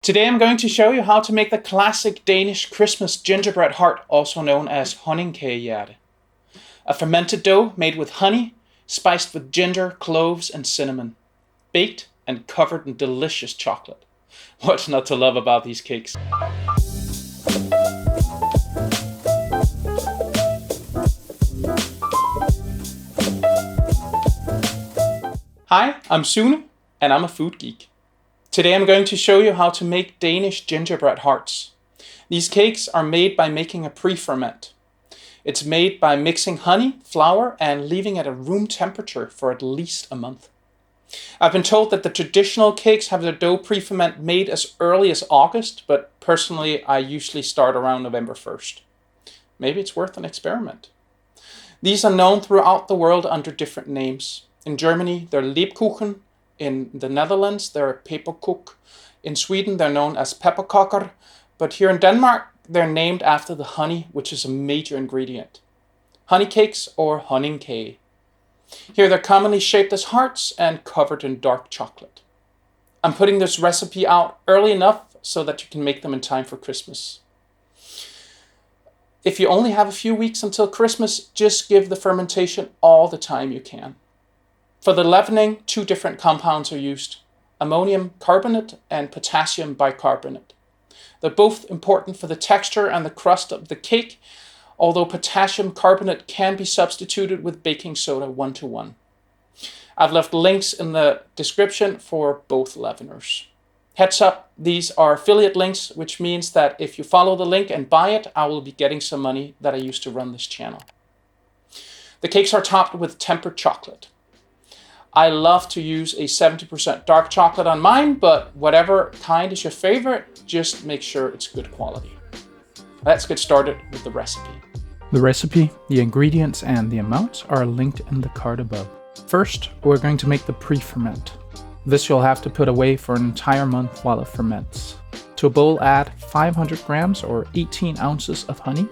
Today I'm going to show you how to make the classic Danish Christmas gingerbread heart, also known as honningkagehjerter. A fermented dough made with honey, spiced with ginger, cloves and cinnamon, baked and covered in delicious chocolate. What's not to love about these cakes? Hi, I'm Sune and I'm a food geek. Today I'm going to show you how to make Danish gingerbread hearts. These cakes are made by making a pre-ferment. It's made by mixing honey, flour and leaving it at room temperature for at least a month. I've been told that the traditional cakes have their dough pre-ferment made as early as August, but personally I usually start around November 1st. Maybe it's worth an experiment. These are known throughout the world under different names. In Germany they're LEBKUCHEN. In the Netherlands, they're peperkoek. In Sweden, they're known as pepparkakor. But here in Denmark, they're named after the honey, which is a major ingredient. Honey cakes or honningkage. Here they're commonly shaped as hearts and covered in dark chocolate. I'm putting this recipe out early enough so that you can make them in time for Christmas. If you only have a few weeks until Christmas, just give the fermentation all the time you can. For the leavening, two different compounds are used, ammonium carbonate and potassium bicarbonate. They're both important for the texture and the crust of the cake, although potassium carbonate can be substituted with baking soda 1:1. I've left links in the description for both leaveners. Heads up, these are affiliate links, which means that if you follow the link and buy it, I will be getting some money that I use to run this channel. The cakes are topped with tempered chocolate. I love to use a 70% dark chocolate on mine, but whatever kind is your favorite, just make sure it's good quality. Let's get started with the recipe. The recipe, the ingredients and the amounts are linked in the card above. First, we're going to make the pre-ferment. This you'll have to put away for an entire month while it ferments. To a bowl add 500 grams or 18 ounces of honey.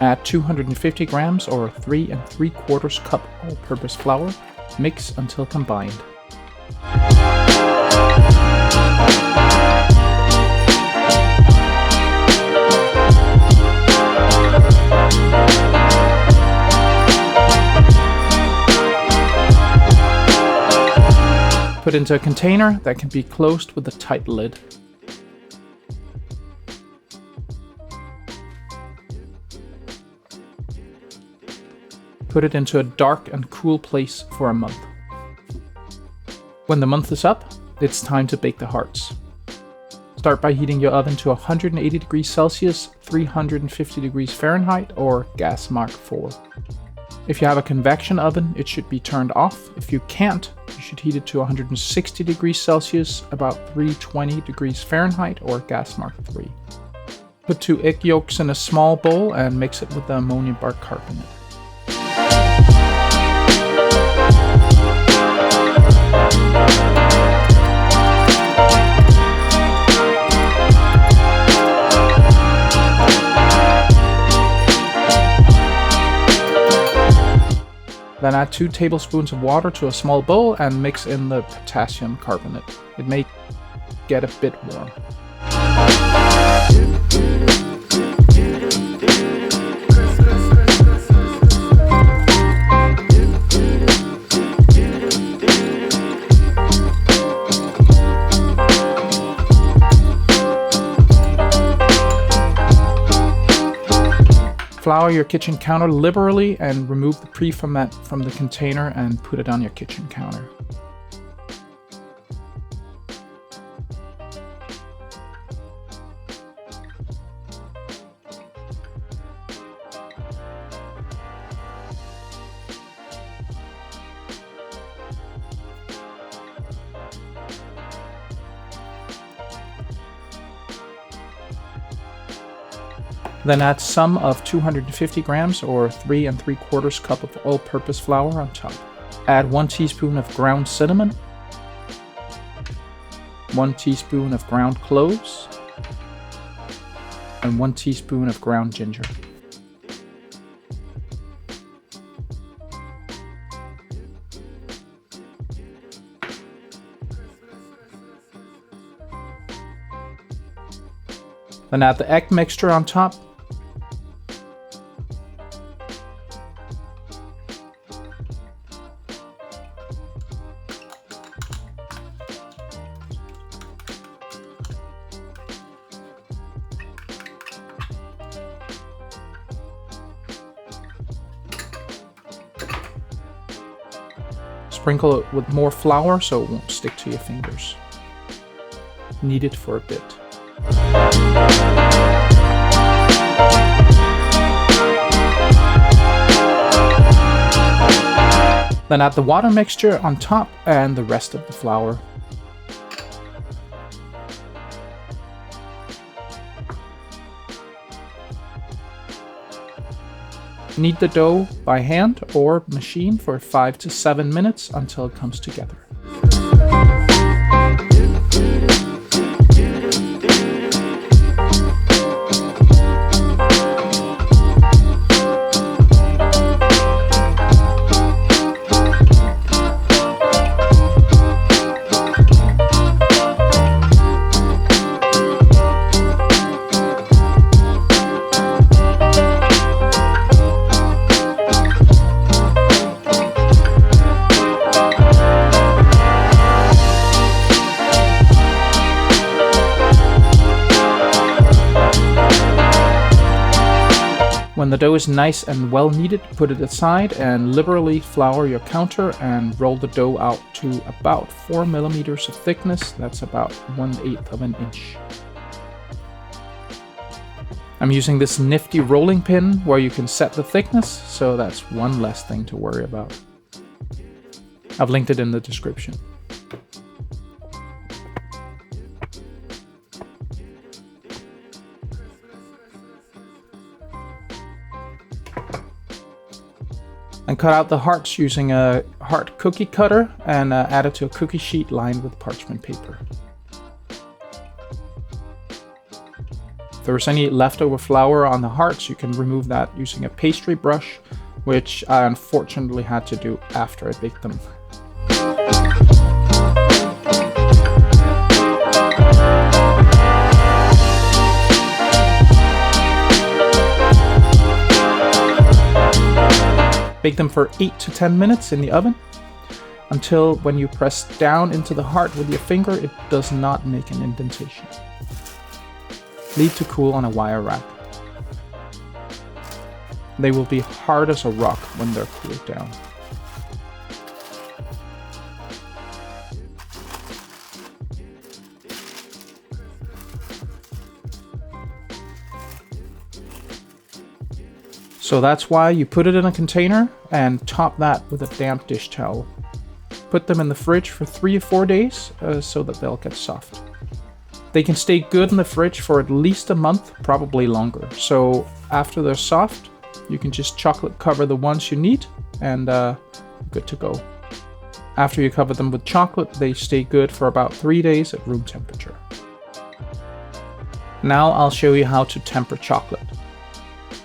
Add 250 grams or 3 3/4 cup all-purpose flour. Mix until combined. Put into a container that can be closed with a tight lid. Put it into a dark and cool place for a month. When the month is up, it's time to bake the hearts. Start by heating your oven to 180 degrees Celsius, 350 degrees Fahrenheit or gas mark 4. If you have a convection oven, it should be turned off. If you can't, you should heat it to 160 degrees Celsius, about 320 degrees Fahrenheit or gas mark 3. Put 2 egg yolks in a small bowl and mix it with the ammonium bicarbonate. Then add 2 tablespoons of water to a small bowl and mix in the potassium carbonate. It may get a bit warm. Flour your kitchen counter liberally and remove the pre-ferment from the container and put it on your kitchen counter. Then add some of 250 grams or 3 3/4 cup of all-purpose flour on top. Add 1 teaspoon of ground cinnamon, 1 teaspoon of ground cloves, and 1 teaspoon of ground ginger. Then add the egg mixture on top. Sprinkle it with more flour so it won't stick to your fingers. Knead it for a bit. Then add the water mixture on top and the rest of the flour. Knead the dough by hand or machine for 5 to 7 minutes until it comes together. When the dough is nice and well kneaded, put it aside and liberally flour your counter and roll the dough out to about 4 millimeters of thickness. That's about 1/8 of an inch. I'm using this nifty rolling pin where you can set the thickness, so that's one less thing to worry about. I've linked it in the description. And cut out the hearts using a heart cookie cutter and add it to a cookie sheet lined with parchment paper. If there's any leftover flour on the hearts, you can remove that using a pastry brush, which I unfortunately had to do after I baked them. Bake them for 8 to 10 minutes in the oven until when you press down into the heart with your finger, it does not make an indentation. Leave to cool on a wire rack. They will be hard as a rock when they're cooled down. So that's why you put it in a container and top that with a damp dish towel. Put them in the fridge for 3 or 4 days so that they'll get soft. They can stay good in the fridge for at least a month, probably longer. So after they're soft, you can just chocolate cover the ones you need and good to go. After you cover them with chocolate, they stay good for about 3 days at room temperature. Now I'll show you how to temper chocolate.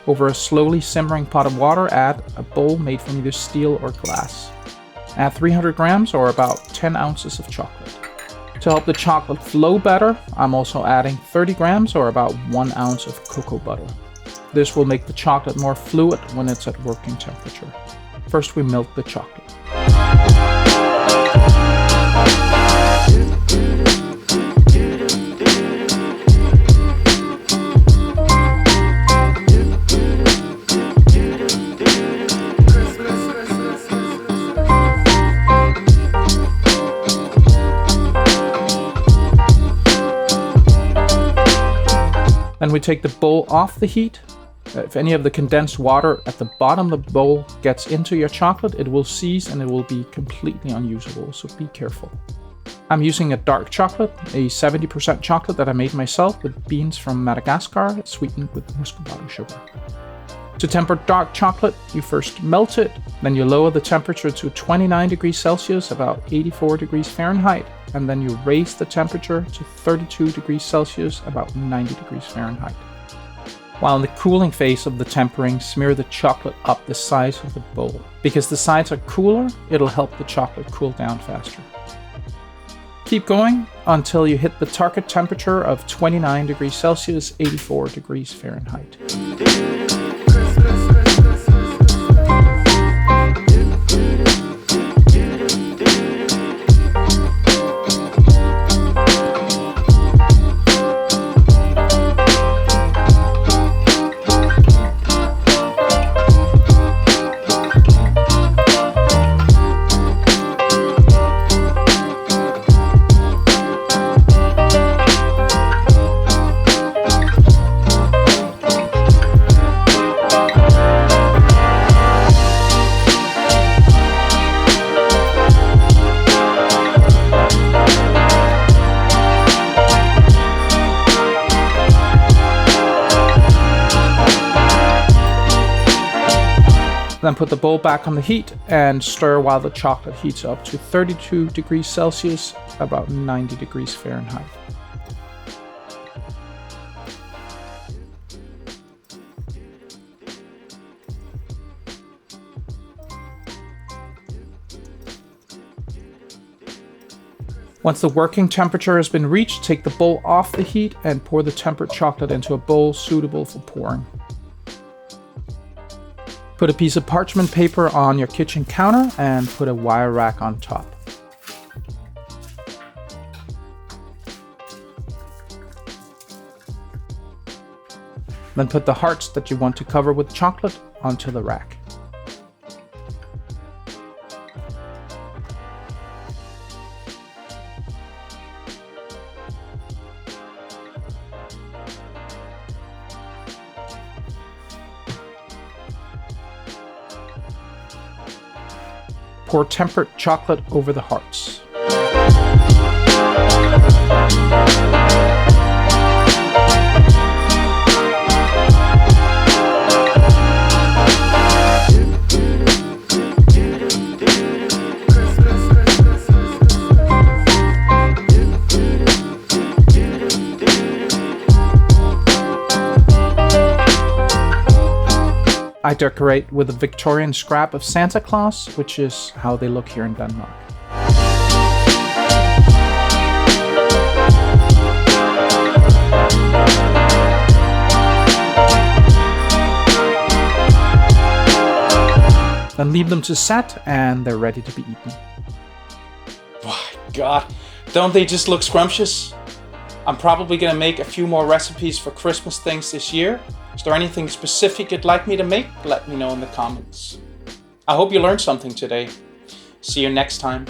Over a slowly simmering pot of water, add a bowl made from either steel or glass. Add 300 grams or about 10 ounces of chocolate. To help the chocolate flow better, I'm also adding 30 grams or about 1 ounce of cocoa butter. This will make the chocolate more fluid when it's at working temperature. First we melt the chocolate. Then we take the bowl off the heat. If any of the condensed water at the bottom of the bowl gets into your chocolate, it will seize and it will be completely unusable, so be careful. I'm using a dark chocolate, a 70% chocolate that I made myself with beans from Madagascar, sweetened with muscovado sugar. To temper dark chocolate, you first melt it, then you lower the temperature to 29 degrees Celsius, about 84 degrees Fahrenheit, and then you raise the temperature to 32 degrees Celsius, about 90 degrees Fahrenheit. While in the cooling phase of the tempering, smear the chocolate up the sides of the bowl. Because the sides are cooler, it'll help the chocolate cool down faster. Keep going until you hit the target temperature of 29 degrees Celsius, 84 degrees Fahrenheit. Then put the bowl back on the heat and stir while the chocolate heats up to 32 degrees Celsius, about 90 degrees Fahrenheit. Once the working temperature has been reached, take the bowl off the heat and pour the tempered chocolate into a bowl suitable for pouring. Put a piece of parchment paper on your kitchen counter and put a wire rack on top. Then put the hearts that you want to cover with chocolate onto the rack. Pour tempered chocolate over the hearts. I decorate with a Victorian scrap of Santa Claus, which is how they look here in Denmark. Then leave them to set and they're ready to be eaten. My God, don't they just look scrumptious? I'm probably gonna make a few more recipes for Christmas things this year. Is there anything specific you'd like me to make? Let me know in the comments. I hope you learned something today. See you next time.